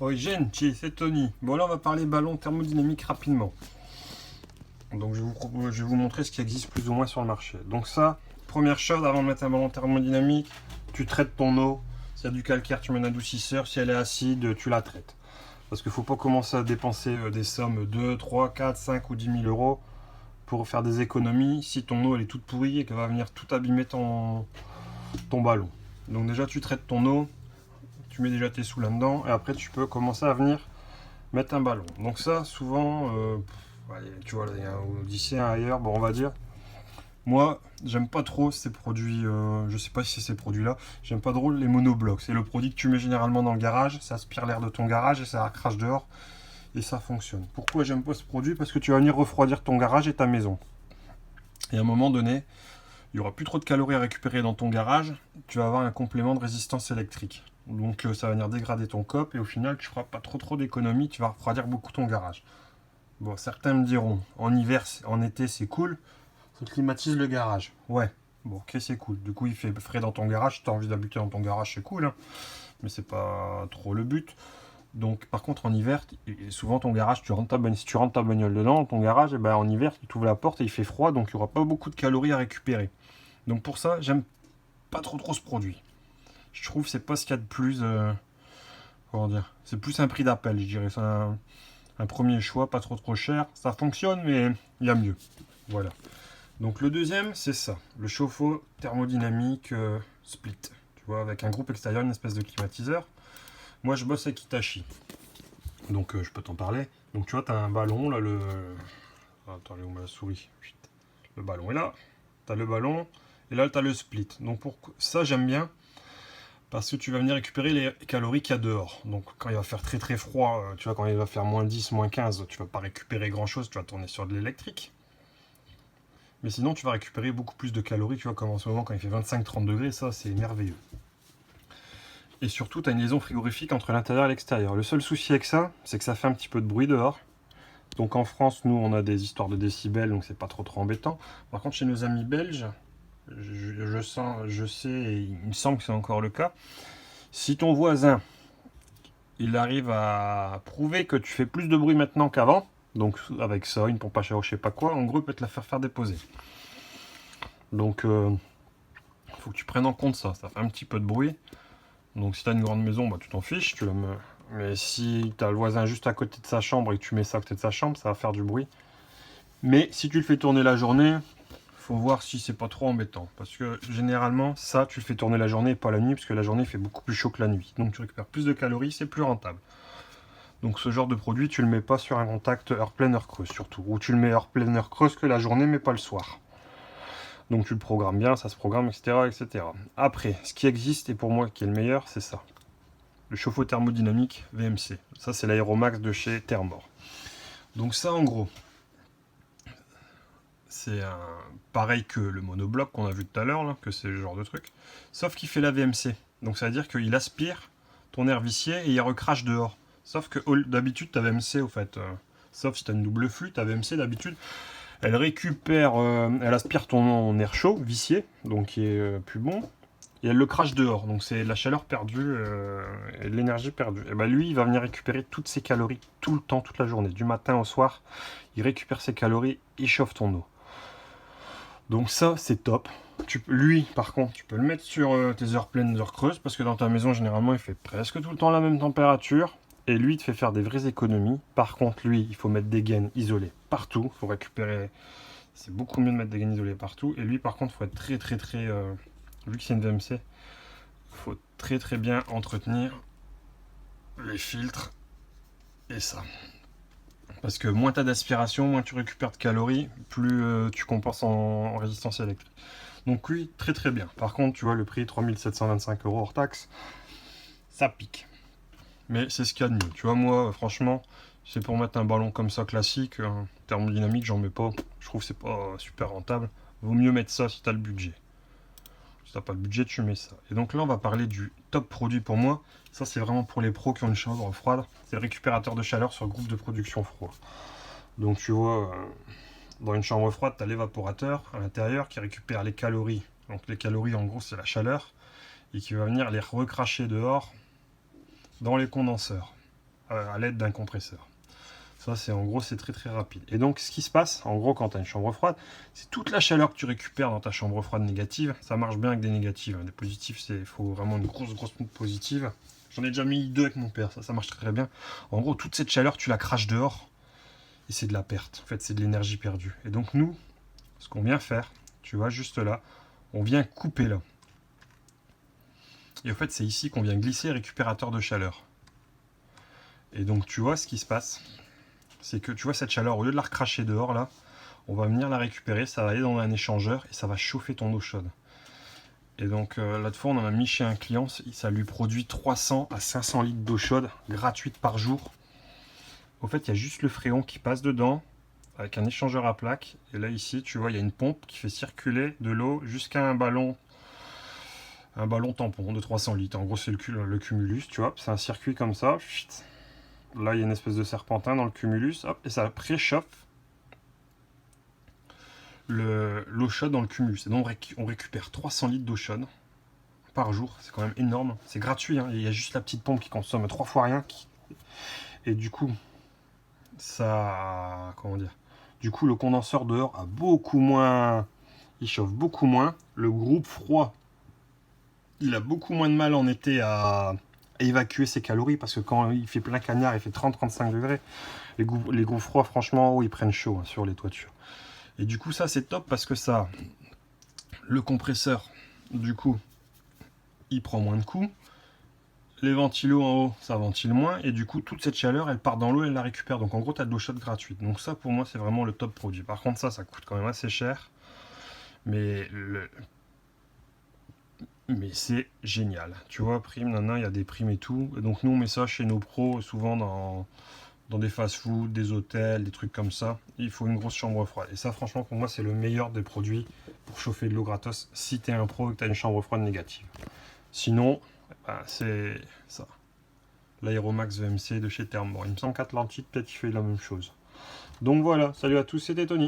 Oi Genchi, c'est Tony. Bon là on va parler ballon thermodynamique rapidement. Donc je vais vous montrer ce qui existe plus ou moins sur le marché. Donc ça, première chose, avant de mettre un ballon thermodynamique, tu traites ton eau. S'il y a du calcaire, tu mets un adoucisseur. Si elle est acide, tu la traites. Parce qu'il ne faut pas commencer à dépenser des sommes de 3, 4, 5 ou 10 000 euros pour faire des économies si ton eau elle est toute pourrie et qu'elle va venir tout abîmer ton ballon. Donc déjà tu traites ton eau, tu mets déjà tes sous là-dedans et après tu peux commencer à venir mettre un ballon. Donc ça, souvent, tu vois, il y a un Odyssée, un ailleurs, bon, on va dire. Moi, j'aime pas trop ces produits, je sais pas si c'est ces produits-là, j'aime pas trop les monoblocs. C'est le produit que tu mets généralement dans le garage, ça aspire l'air de ton garage et ça crache dehors et ça fonctionne. Pourquoi j'aime pas ce produit? Parce que tu vas venir refroidir ton garage et ta maison. Et à un moment donné, il n'y aura plus trop de calories à récupérer dans ton garage, tu vas avoir un complément de résistance électrique. Donc ça va venir dégrader ton cop et au final tu feras pas trop d'économies, tu vas refroidir beaucoup ton garage. Bon, certains me diront, en hiver, en été c'est cool, ça climatise le garage. Ouais, bon ok c'est cool. Du coup il fait frais dans ton garage, si tu as envie d'habiter dans ton garage c'est cool, hein, mais c'est pas trop le but. Donc par contre en hiver, souvent ton garage, si tu rentres ta bagnole dedans, ton garage, et ben, en hiver tu ouvres la porte et il fait froid, donc il n'y aura pas beaucoup de calories à récupérer. Donc pour ça, j'aime pas trop ce produit. Je trouve que c'est pas ce qu'il y a de plus. Comment dire? C'est plus un prix d'appel, je dirais. C'est un premier choix, pas trop cher. Ça fonctionne, mais il y a mieux. Voilà. Donc le deuxième, c'est ça. Le chauffe-eau thermodynamique split. Tu vois, avec un groupe extérieur, une espèce de climatiseur. Moi, je bosse avec Hitachi. Donc je peux t'en parler. Donc tu vois, tu as un ballon, là, le... Attends, où ma souris? Le ballon est là. Tu as le ballon. Et là, tu as le split. Donc pour ça, j'aime bien. Parce que tu vas venir récupérer les calories qu'il y a dehors. Donc quand il va faire très froid, tu vois, quand il va faire moins 10, moins 15, tu vas pas récupérer grand chose, tu vas tourner sur de l'électrique. Mais sinon tu vas récupérer beaucoup plus de calories, tu vois, comme en ce moment quand il fait 25-30 degrés, ça c'est merveilleux. Et surtout tu as une liaison frigorifique entre l'intérieur et l'extérieur. Le seul souci avec ça, c'est que ça fait un petit peu de bruit dehors. Donc en France, nous on a des histoires de décibels, donc c'est pas trop embêtant. Par contre chez nos amis belges, je sais, et il me semble que c'est encore le cas, si ton voisin il arrive à prouver que tu fais plus de bruit maintenant qu'avant, donc avec ça, une pompe à chaleur, je sais pas quoi, en gros, il peut te la faire déposer. Donc, faut que tu prennes en compte ça. Ça fait un petit peu de bruit. Donc, si tu as une grande maison, bah, tu t'en fiches. Tu la mets... Mais si tu as le voisin juste à côté de sa chambre et que tu mets ça à côté de sa chambre, ça va faire du bruit. Mais si tu le fais tourner la journée, faut voir si c'est pas trop embêtant. Parce que généralement, ça, tu le fais tourner la journée et pas la nuit, parce que la journée fait beaucoup plus chaud que la nuit. Donc, tu récupères plus de calories, c'est plus rentable. Donc ce genre de produit, tu le mets pas sur un contact heure pleine, heure creuse surtout. Ou tu le mets heure pleine, heure creuse que la journée, mais pas le soir. Donc tu le programmes bien, ça se programme, etc. Après, ce qui existe, et pour moi qui est le meilleur, c'est ça. Le chauffe-eau thermodynamique VMC. Ça, c'est l'Aeromax de chez Thermor. Donc ça, en gros, c'est pareil que le monobloc qu'on a vu tout à l'heure, que c'est le genre de truc. Sauf qu'il fait la VMC. Donc ça veut dire qu'il aspire ton air vicié et il recrache dehors. Sauf que d'habitude, ta VMC, au fait, sauf si tu as une double flux, ta VMC d'habitude, elle récupère, elle aspire ton air chaud, vicié, donc qui est plus bon, et elle le crache dehors. Donc c'est de la chaleur perdue et de l'énergie perdue. Et ben lui, il va venir récupérer toutes ses calories tout le temps, toute la journée, du matin au soir. Il récupère ses calories, il chauffe ton eau. Donc ça, c'est top. Lui, par contre, tu peux le mettre sur tes heures pleines, heures creuses, parce que dans ta maison, généralement, il fait presque tout le temps la même température. Et lui, il te fait faire des vraies économies. Par contre, lui, il faut mettre des gaines isolées partout. Il faut récupérer... C'est beaucoup mieux de mettre des gaines isolées partout. Et lui, par contre, il faut être très... Vu que c'est une VMC, il faut très bien entretenir les filtres et ça. Parce que moins tu as d'aspiration, moins tu récupères de calories, plus tu compenses en résistance électrique. Donc lui, très bien. Par contre, tu vois, le prix, 3725 € hors taxe, ça pique. Mais c'est ce qu'il y a de mieux. Tu vois, moi, franchement, c'est pour mettre un ballon comme ça classique, thermodynamique, j'en mets pas. Je trouve que c'est pas super rentable. Vaut mieux mettre ça si tu as le budget. Si t'as pas le budget, tu mets ça. Et donc là, on va parler du top produit pour moi. Ça, c'est vraiment pour les pros qui ont une chambre froide. C'est le récupérateur de chaleur sur groupe de production froid. Donc tu vois, dans une chambre froide, tu as l'évaporateur à l'intérieur qui récupère les calories. Donc les calories, en gros, c'est la chaleur. Et qui va venir les recracher dehors dans les condenseurs. à l'aide d'un compresseur. Ça, c'est en gros, c'est très très rapide. Et donc, ce qui se passe, en gros, quand tu as une chambre froide, c'est toute la chaleur que tu récupères dans ta chambre froide négative. Ça marche bien avec des négatives. Des positifs, il faut vraiment une grosse positive. J'en ai déjà mis 2 avec mon père, ça marche très bien. En gros, toute cette chaleur, tu la craches dehors. Et c'est de la perte. En fait, c'est de l'énergie perdue. Et donc, nous, ce qu'on vient faire, tu vois, juste là, on vient couper là. Et en fait, c'est ici qu'on vient glisser le récupérateur de chaleur. Et donc, tu vois ce qui se passe, c'est que tu vois cette chaleur, au lieu de la recracher dehors là, on va venir la récupérer, ça va aller dans un échangeur et ça va chauffer ton eau chaude. Et donc là de fois, on en a mis chez un client, ça lui produit 300 à 500 litres d'eau chaude gratuite par jour. Au fait, il y a juste le fréon qui passe dedans avec un échangeur à plaques. Et là ici, tu vois, il y a une pompe qui fait circuler de l'eau jusqu'à un ballon tampon de 300 litres. En gros, c'est le cumulus, tu vois, c'est un circuit comme ça. Là, il y a une espèce de serpentin dans le cumulus, hop, et ça préchauffe l'eau chaude dans le cumulus. Et donc, on récupère 300 litres d'eau chaude par jour. C'est quand même énorme. C'est gratuit, hein. Il y a juste la petite pompe qui consomme 3 fois rien. Et du coup, ça... Comment dire? Du coup, le condenseur dehors a beaucoup moins... Il chauffe beaucoup moins. Le groupe froid, il a beaucoup moins de mal en été à évacuer ses calories, parce que quand il fait plein cagnard, il fait 30-35 degrés. Les groupes froids, franchement, ils prennent chaud, hein, sur les toitures. Et du coup, ça, c'est top parce que ça, le compresseur, du coup, il prend moins de coups. Les ventilos en haut, ça ventile moins. Et du coup, toute cette chaleur, elle part dans l'eau et elle la récupère. Donc, en gros, tu as de l'eau chaude gratuite. Donc, ça, pour moi, c'est vraiment le top produit. Par contre, ça coûte quand même assez cher. Mais c'est génial. Tu vois, prime, il y a des primes et tout. Et donc, nous, on met ça chez nos pros, souvent dans des fast-food, des hôtels, des trucs comme ça. Il faut une grosse chambre froide. Et ça, franchement, pour moi, c'est le meilleur des produits pour chauffer de l'eau gratos si tu es un pro et que tu as une chambre froide négative. Sinon, c'est ça. L'Aeromax VMC de chez Thermor. Il me semble qu'Atlantide, peut-être, il fait la même chose. Donc voilà, salut à tous, c'était Tony.